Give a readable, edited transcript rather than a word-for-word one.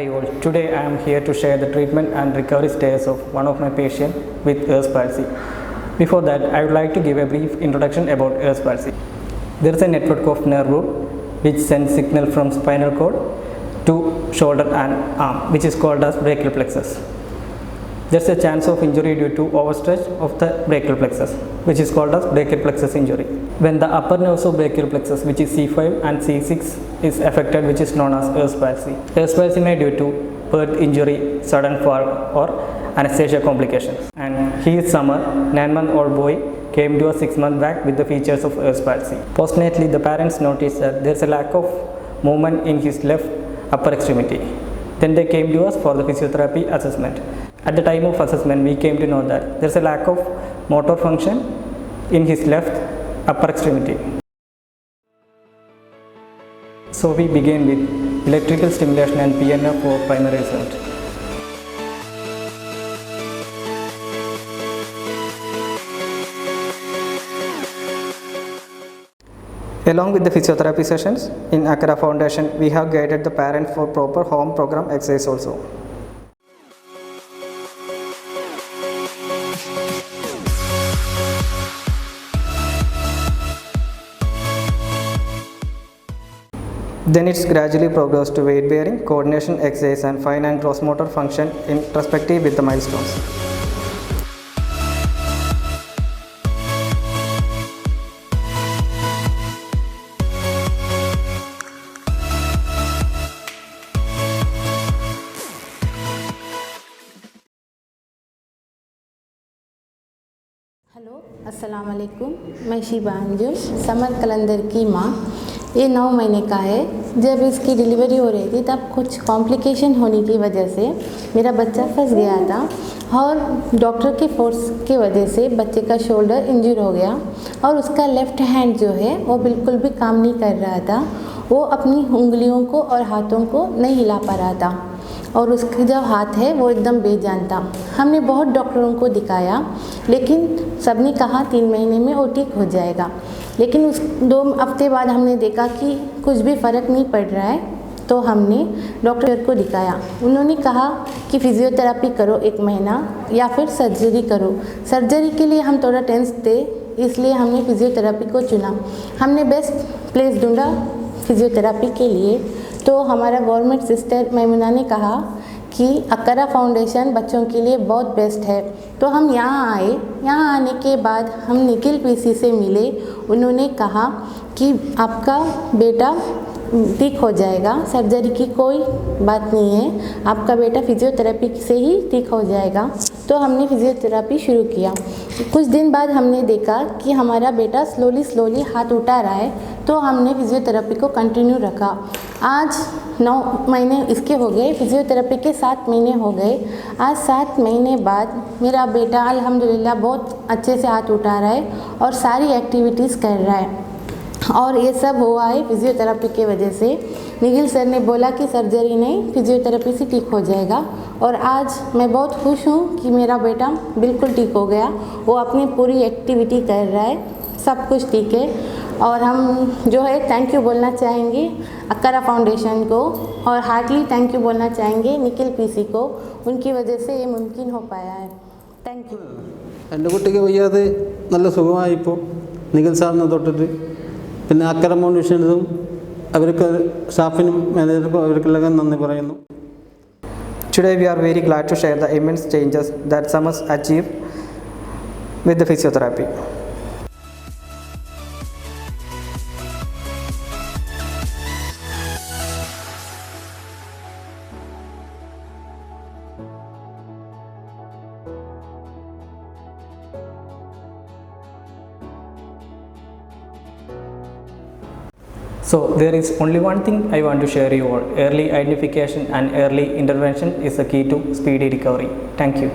Hi all, today I am here to share the treatment and recovery status of one of my patients with Ehlers palsy. Before that, I would like to give a brief introduction about Ehlers palsy. There is a network of nerve root which sends signal from spinal cord to shoulder and arm, which is called as brachial plexus. There is a chance of injury due to overstretch of the brachial plexus, which is called as brachial plexus injury. When the upper nerves of brachial plexus, which is C5 and C6, is affected, which is known as Ehlers palsy. Ehlers palsy may due to birth injury, sudden fall, or anesthesia complications. And he is Samar, 9-month-old boy, came to us 6 months back with the features of Ehlers palsy. Postnatally, the parents noticed that there is a lack of movement in his left upper extremity. Then they came to us for the physiotherapy assessment. At the time of assessment, we came to know that there is a lack of motor function in his left upper extremity. So we began with electrical stimulation and PNF for primary result. Along with the physiotherapy sessions, in Akara Foundation, we have guided the parents for proper home program exercise also. Then it's gradually progressed to weight bearing, coordination, exercise and fine and gross motor function in respective with the milestones. Hello अस्सलाम वालेकुम, मैं Sheeba Anjum, summer कलंदर की माँ। ये 9 महीने का है। जब इसकी डिलीवरी हो रही थी तब कुछ कॉम्प्लिकेशन होने की वजह से मेरा बच्चा फंस गया था और डॉक्टर के फोर्स की वजह से बच्चे का शोल्डर इंजर हो गया और उसका लेफ़्ट हैंड जो है वो बिल्कुल भी काम नहीं कर रहा था। वो अपनी उंगलियों को और हाथों को नहीं हिला पा रहा था और उसका जो हाथ है वो एकदम बेजान था। हमने बहुत डॉक्टरों को दिखाया, लेकिन सबने कहा 3 महीने में वो ठीक हो जाएगा। लेकिन उस 2 हफ्ते बाद हमने देखा कि कुछ भी फ़र्क नहीं पड़ रहा है, तो हमने डॉक्टर को दिखाया। उन्होंने कहा कि फिज़ियोथेरेपी करो 1 महीना या फिर सर्जरी करो। सर्जरी के लिए हम थोड़ा टेंस थे, इसलिए हमने फिज़ियोथेरेपी को चुना। हमने बेस्ट प्लेस ढूंढा फिज़ियोथेरेपी के लिए, तो हमारा गवर्नमेंट सिस्टर मैमुना ने कहा कि अकरा फाउंडेशन बच्चों के लिए बहुत बेस्ट है। तो हम यहाँ आए। यहाँ आने के बाद हम निखिल पीसी से मिले। उन्होंने कहा कि आपका बेटा ठीक हो जाएगा, सर्जरी की कोई बात नहीं है, आपका बेटा फिज़ियोथेरेपी से ही ठीक हो जाएगा। तो हमने फिज़ियोथेरेपी शुरू किया। कुछ दिन बाद हमने देखा कि हमारा बेटा स्लोली हाथ उठा रहा है, तो हमने फिज़ियोथेरेपी को कंटिन्यू रखा। आज 9 महीने इसके हो गए, फिज़ियोथेरेपी के 7 महीने हो गए। आज 7 महीने बाद मेरा बेटा अल्हम्दुलिल्लाह बहुत अच्छे से हाथ उठा रहा है और सारी एक्टिविटीज़ कर रहा है। और ये सब हुआ है फिज़ियोथेरेपी की वजह से। निखिल सर ने बोला कि सर्जरी नहीं, फिज़ियोथेरेपी से ठीक हो जाएगा। और आज मैं बहुत खुश हूँ कि मेरा बेटा बिल्कुल ठीक हो गया। वो अपनी पूरी एक्टिविटी कर रहा है, सब कुछ ठीक है। और हम जो है थैंक यू बोलना चाहेंगे अकरा फाउंडेशन को, और हार्टली थैंक यू बोलना चाहेंगे निखिल पीसी को। उनकी वजह से ये मुमकिन हो पाया है। Thank you. എൻ്റെ കുട്ടിക്ക് വയ്യാതെ നല്ല സുഖമായിപ്പോൾ നിഖിൽ സാറിനെ തൊട്ടിട്ട് പിന്നെ അക്കര ഫൗണ്ടേഷൻസും അവർക്ക് സ്റ്റാഫിനും മാനേജർക്കും അവർക്കെല്ലാം നന്ദി പറയുന്നു. Today we are very glad to share the immense changes that Samar achieved with the physiotherapy. So there is only one thing I want to share you all. Early identification and early intervention is the key to speedy recovery. Thank you.